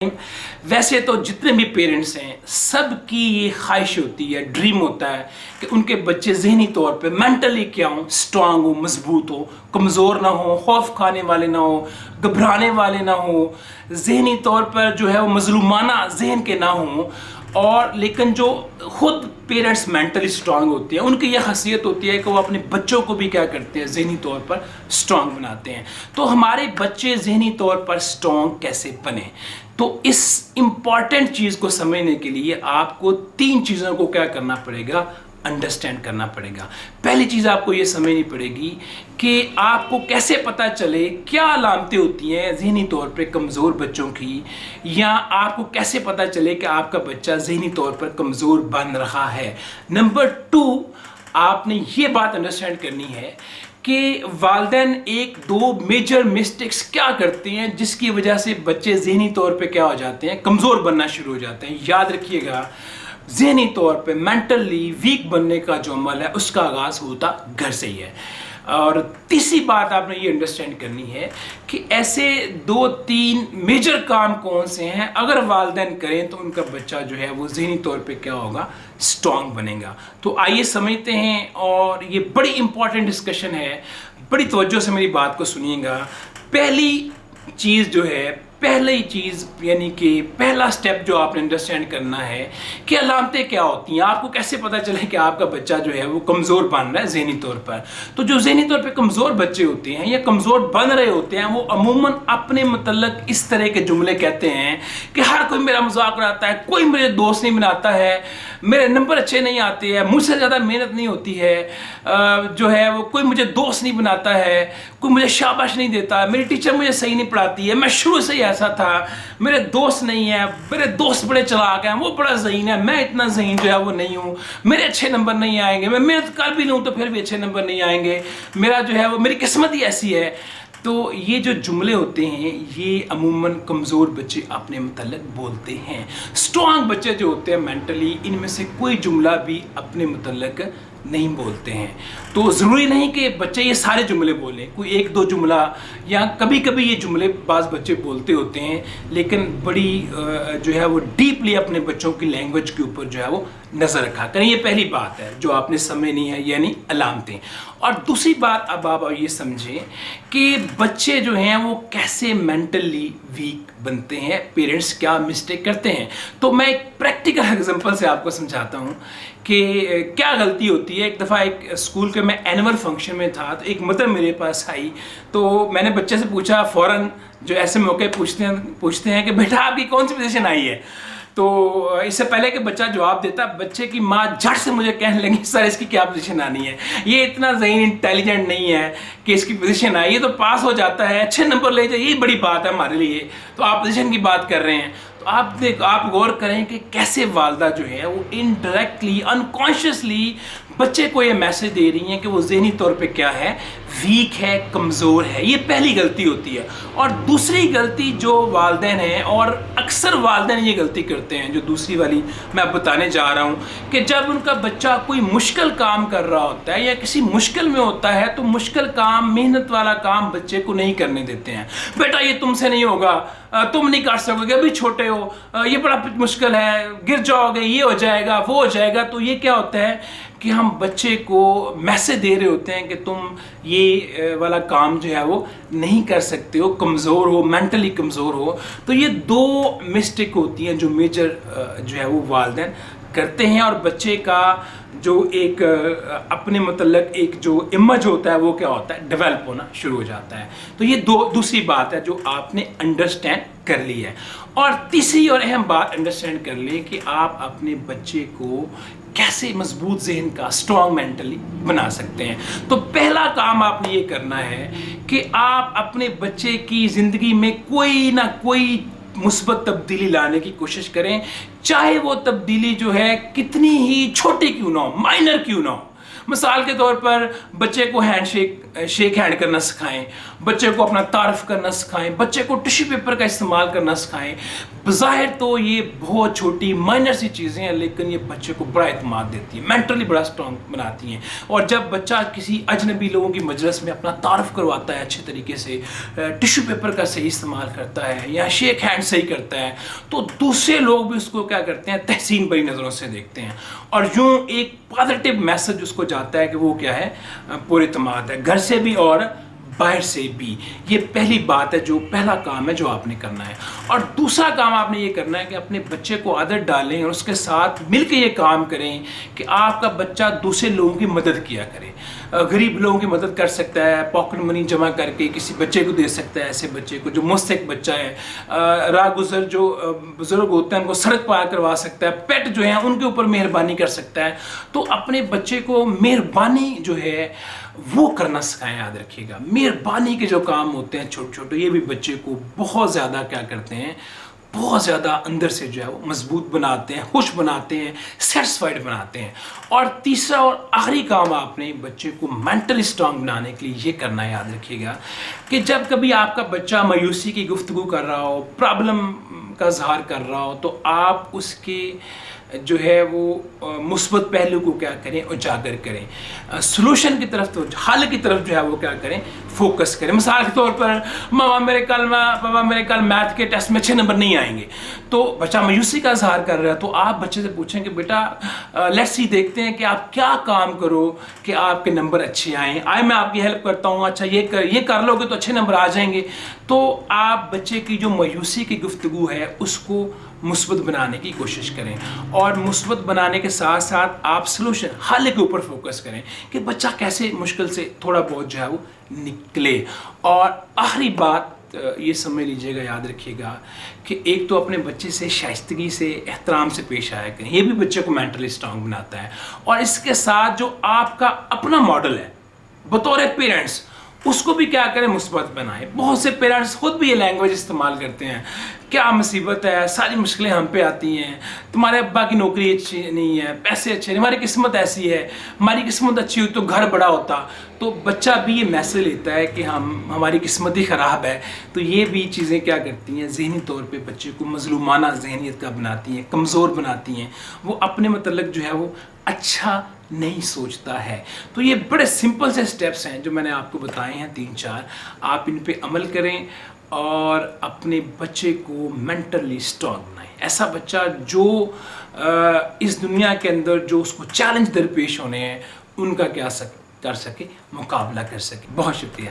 वैसे तो जितने भी पेरेंट्स हैं सबकी ये ख्वाहिश होती है, ड्रीम होता है कि उनके बच्चे ज़हनी तौर पे मेंटली क्या हो, स्ट्रांग हो, मजबूत हो, कमज़ोर ना हो, खौफ खाने वाले ना हो, घबराने वाले ना हो, ज़हनी तौर पर जो है वो मजलूमाना जहन के ना हो। और लेकिन जो खुद पेरेंट्स मेंटली स्ट्रांग होते हैं उनकी यह खासियत होती है कि वो अपने बच्चों को भी क्या करते हैं, ज़हनी तौर पर स्ट्रांग बनाते हैं। तो हमारे बच्चे ज़हनी तौर पर स्ट्रांग कैसे बने, तो इस इम्पॉर्टेंट चीज़ को समझने के लिए आपको 3 चीज़ों को क्या करना पड़ेगा, अंडरस्टैंड करना पड़ेगा। पहली चीज़ आपको ये समझनी पड़ेगी कि आपको कैसे पता चले क्या अलामतें होती हैं ज़हनी तौर पे कमज़ोर बच्चों की, या आपको कैसे पता चले कि आपका बच्चा ज़हनी तौर पर कमज़ोर बन रहा है। नंबर 2, आपने ये बात अंडरस्टैंड करनी है कि वालिदैन 1-2 मेजर मिस्टेक्स क्या करते हैं जिसकी वजह से बच्चे ज़हनी तौर पे क्या हो जाते हैं, कमज़ोर बनना शुरू हो जाते हैं। याद रखिएगा, ज़हनी तौर पे मेंटली वीक बनने का जो अमल है उसका आगाज़ होता घर से ही है। और तीसरी बात आपने ये अंडरस्टैंड करनी है कि ऐसे 2-3 मेजर काम कौन से हैं अगर वालिदैन करें तो उनका बच्चा जो है वो ज़हनी तौर पे क्या होगा, स्ट्रांग बनेगा। तो आइए समझते हैं, और ये बड़ी इंपॉर्टेंट डिस्कशन है, बड़ी तवज्जो से मेरी बात को सुनिएगा। पहली चीज़ जो है, पहली चीज़ यानी कि पहला स्टेप जो आपने अंडरस्टैंड करना है कि अलामतें क्या होती हैं, आपको कैसे पता चले कि आपका बच्चा जो है वो कमज़ोर बन रहा है ज़हनी तौर पर। तो जो ज़हनी तौर पर कमज़ोर बच्चे होते हैं या कमज़ोर बन रहे होते हैं वो अमूमन अपने मतलब इस तरह के जुमले कहते हैं कि हर कोई मेरा मजाक उड़ाता है, कोई मेरे दोस्त नहीं बनाता है, मेरे नंबर अच्छे नहीं आते हैं, मुझसे ज़्यादा मेहनत नहीं होती है, जो है वो कोई मुझे दोस्त नहीं बनाता है, कोई मुझे शाबाश नहीं देता, मेरी टीचर मुझे सही नहीं पढ़ाती है, मैं शुरू से ही ऐसा था, मेरे दोस्त नहीं है, मेरे दोस्त बड़े चालाक हैं, वो बड़ा ज़हीन है, मैं इतना ज़हीन जो है वो नहीं हूँ, मेरे अच्छे नंबर नहीं आएंगे, मैं मेहनत कर भी लूँ तो फिर भी अच्छे नंबर नहीं आएंगे, मेरा जो है वो मेरी किस्मत ही ऐसी है। तो ये जो जुमले होते हैं ये अमूमन कमज़ोर बच्चे अपने मतलब बोलते हैं। स्ट्रांग बच्चे जो होते हैं मेंटली, इनमें से कोई जुमला भी अपने मतलब नहीं बोलते हैं। तो ज़रूरी नहीं कि बच्चे ये सारे जुमले बोलें, कोई 1-2 जुमला या कभी कभी ये जुमले बाज़ बच्चे बोलते होते हैं, लेकिन बड़ी जो है वो डीपली अपने बच्चों की लैंग्वेज के ऊपर जो है वो नज़र रखा करें। ये पहली बात है जो आपने समझनी है, यानी अलामतें। और दूसरी बात अब आप ये समझें कि बच्चे जो हैं वो कैसे मेंटली वीक बनते हैं, पेरेंट्स क्या मिस्टेक करते हैं। तो मैं एक प्रैक्टिकल एग्जांपल से आपको समझाता हूँ कि क्या गलती होती है। एक दफ़ा एक स्कूल के मैं एनुअल फंक्शन में था, तो एक मदर मेरे पास आई, तो मैंने बच्चे से पूछा, फ़ौरन जो ऐसे मौके पूछते हैं कि बेटा आपकी कौन सी पोजीशन आई है। तो इससे पहले कि बच्चा जवाब देता, बच्चे की माँ झट से मुझे कहने लगी, सर इसकी क्या पोजीशन आनी है, ये इतना ज़हीन इंटेलिजेंट नहीं है कि इसकी पोजीशन आई, ये तो पास हो जाता है, अच्छे नंबर ले जाए, यही बड़ी बात है हमारे लिए, तो आप पोजीशन की बात कर रहे हैं। तो आप गौर करें कि कैसे वालदा जो है वो इनडायरेक्टली, अनकॉन्शियसली बच्चे को ये मैसेज दे रही हैं कि वो ज़हनी तौर पे क्या है, वीक है, कमज़ोर है। ये पहली गलती होती है। और दूसरी गलती जो वालिदैन हैं, और अक्सर वालिदैन ये गलती करते हैं, जो दूसरी वाली मैं अब बताने जा रहा हूँ, कि जब उनका बच्चा कोई मुश्किल काम कर रहा होता है या किसी मुश्किल में होता है तो मुश्किल काम, मेहनत वाला काम बच्चे को नहीं करने देते हैं। बेटा ये तुमसे नहीं होगा, तुम नहीं कर सकोगे, अभी छोटे हो, ये बड़ा मुश्किल है, गिर जाओगे, ये हो जाएगा, वो हो जाएगा। तो ये क्या होता है कि हम बच्चे को मैसेज दे रहे होते हैं कि तुम ये वाला काम जो है वो नहीं कर सकते हो, कमज़ोर हो, मेंटली कमज़ोर हो। तो ये 2 मिस्टेक होती हैं जो मेजर जो है वो वालिदैन करते हैं, और बच्चे का जो एक अपने मतलब एक जो इमेज होता है वो क्या होता है, डेवलप होना शुरू हो जाता है। तो ये दूसरी बात है जो आपने अंडरस्टैंड कर ली है। और तीसरी और अहम बात अंडरस्टैंड कर ले कि आप अपने बच्चे को कैसे मजबूत जहन का, स्ट्रॉन्ग मेंटली बना सकते हैं। तो पहला काम आपने ये करना है कि आप अपने बच्चे की ज़िंदगी में कोई ना कोई मुस्बत तब्दीली लाने की कोशिश करें, चाहे वो तब्दीली जो है कितनी ही छोटी क्यों ना हो, माइनर क्यों ना हो। مثال کے طور پر بچے کو شیک ہینڈ کرنا سکھائیں، بچے کو اپنا تعارف کرنا سکھائیں، بچے کو ٹشو پیپر کا استعمال کرنا سکھائیں. بظاہر تو یہ بہت چھوٹی مائنر سی چیزیں ہیں، لیکن یہ بچے کو بڑا اعتماد دیتی ہیں، مینٹلی بڑا اسٹرانگ بناتی ہیں. اور جب بچہ کسی اجنبی لوگوں کی مجلس میں اپنا تعارف کرواتا ہے اچھے طریقے سے، ٹشو پیپر کا صحیح استعمال کرتا ہے یا شیک ہینڈ صحیح کرتا ہے، تو دوسرے لوگ بھی اس کو کیا کرتے ہیں، تحسین بھری نظروں سے دیکھتے ہیں. اور یوں ایک پازیٹیو میسج اس کو جاتا ہے کہ وہ کیا ہے، پورے اعتماد ہے، گھر سے بھی اور باہر سے بھی. یہ پہلی بات ہے، جو پہلا کام ہے جو آپ نے کرنا ہے. اور دوسرا کام آپ نے یہ کرنا ہے کہ اپنے بچے کو عادت ڈالیں اور اس کے ساتھ مل کے یہ کام کریں کہ آپ کا بچہ دوسرے لوگوں کی مدد کیا کرے. غریب لوگوں کی مدد کر سکتا ہے، پاکٹ منی جمع کر کے کسی بچے کو دے سکتا ہے، ایسے بچے کو جو مستحق بچہ ہے. راہ گزر جو بزرگ ہوتے ہیں ان کو سڑک پار کروا سکتا ہے، پیٹ جو ہیں ان کے اوپر مہربانی کر سکتا ہے. تو اپنے بچے کو مہربانی جو ہے وہ کرنا سکھائیں. یاد رکھیے گا، مہربانی کے جو کام ہوتے ہیں چھوٹے چھوٹے، یہ بھی بچے کو بہت زیادہ کیا کرتے ہیں، بہت زیادہ اندر سے جو ہے وہ مضبوط بناتے ہیں، خوش بناتے ہیں، سیٹسفائیڈ بناتے ہیں. اور تیسرا اور آخری کام آپ نے بچے کو مینٹلی اسٹرانگ بنانے کے لیے یہ کرنا ہے. یاد رکھیے گا کہ جب کبھی آپ کا بچہ مایوسی کی گفتگو کر رہا ہو، پرابلم کا اظہار کر رہا ہو، تو آپ اس کے جو ہے وہ مثبت پہلو کو کیا کریں، اجاگر کریں، سلوشن کی طرف، تو حل کی طرف جو ہے وہ کیا کریں، فوکس کریں. مثال کے طور پر پاپا میرے کل میتھ کے ٹیسٹ میں 6 نمبر نہیں آئیں گے، تو بچہ مایوسی کا اظہار کر رہا ہے، تو آپ بچے سے پوچھیں کہ بیٹا لیٹس سی، دیکھتے ہیں کہ آپ کیا کام کرو کہ آپ کے نمبر اچھے آئیں، میں آپ کی ہیلپ کرتا ہوں، اچھا یہ کر لو گے تو اچھے نمبر آ جائیں گے. تو آپ بچے کی جو مایوسی کی گفتگو ہے اس کو مثبت بنانے کی کوشش کریں، اور مثبت بنانے کے ساتھ ساتھ آپ سلوشن، حل کے اوپر فوکس کریں کہ بچہ کیسے مشکل سے تھوڑا بہت جو ہے وہ نکلے. اور آخری بات یہ سمجھ لیجئے گا، یاد رکھیے گا کہ ایک تو اپنے بچے سے شائستگی سے، احترام سے پیش آیا کریں، یہ بھی بچے کو مینٹلی اسٹرانگ بناتا ہے. اور اس کے ساتھ جو آپ کا اپنا ماڈل ہے بطور پیرنٹس، اس کو بھی کیا کریں، مثبت بنائیں. بہت سے پیرنٹس خود بھی یہ لینگویج استعمال کرتے ہیں، کیا مصیبت ہے، ساری مشکلیں ہم پہ آتی ہیں، تمہارے ابا کی نوکری اچھی نہیں ہے، پیسے اچھے نہیں، ہماری قسمت ایسی ہے، ہماری قسمت اچھی ہوئی تو گھر بڑا ہوتا. تو بچہ بھی یہ میسج لیتا ہے کہ ہماری قسمت ہی خراب ہے. تو یہ بھی چیزیں کیا کرتی ہیں، ذہنی طور پہ بچے کو مظلومانہ ذہنیت کا بناتی ہیں، کمزور بناتی ہیں، وہ اپنے متعلق جو ہے وہ اچھا نہیں سوچتا ہے. تو یہ بڑے سمپل سے سٹیپس ہیں جو میں نے آپ کو بتائے ہیں، 3-4. آپ ان پہ عمل کریں اور اپنے بچے کو مینٹلی اسٹرانگ بنائیں. ایسا بچہ جو اس دنیا کے اندر جو اس کو چیلنج درپیش ہونے ہیں ان کا کیا کر سکے، مقابلہ کر سکے. بہت شکریہ.